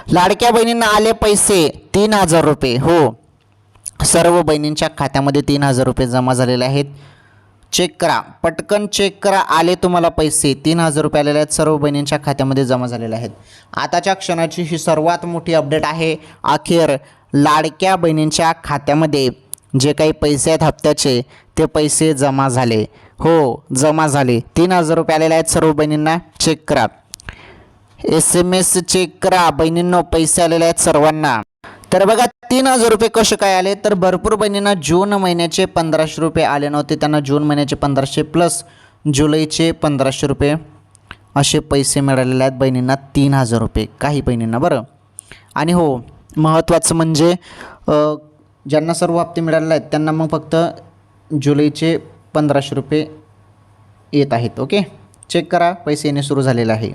लाडक्या बहिणींना आले पैसे 3,000 रुपये. हो, सर्व बहिणींच्या खात्यामध्ये 3,000 रुपये जमा झालेले आहेत. चेक करा, पटकन चेक करा. आले तुम्हाला पैसे 3,000 रुपये आलेले आहेत, सर्व बहिणींच्या खात्यामध्ये जमा झालेले आहेत. आताच्या क्षणाची ही सर्वात मोठी अपडेट आहे. अखेर लाडक्या बहिणींच्या खात्यामध्ये जे काही पैसे आहेत हप्त्याचे ते पैसे जमा झाले. हो, जमा झाले. 3,000 रुपये आलेले आहेत सर्व बहिणींना. चेक करा, SMS चेक करा बहिणींनो, पैसे आलेले आहेत सर्वांना. तर बघा 3,000 रुपये कसे काय आले, तर भरपूर बहिणींना जून महिन्याचे 1,500 रुपये आले नव्हते. त्यांना जून महिन्याचे 1,500 प्लस जुलैचे 1,500 रुपये असे पैसे मिळालेले आहेत बहिणींना. 3,000 रुपये काही बहिणींना बरं. आणि हो, महत्त्वाचं म्हणजे ज्यांना सर्व हप्ते मिळालेले आहेत त्यांना मग फक्त जुलैचे 1,500 रुपये येत आहेत. ओके, चेक करा, पैसे येणे सुरू झालेले आहे.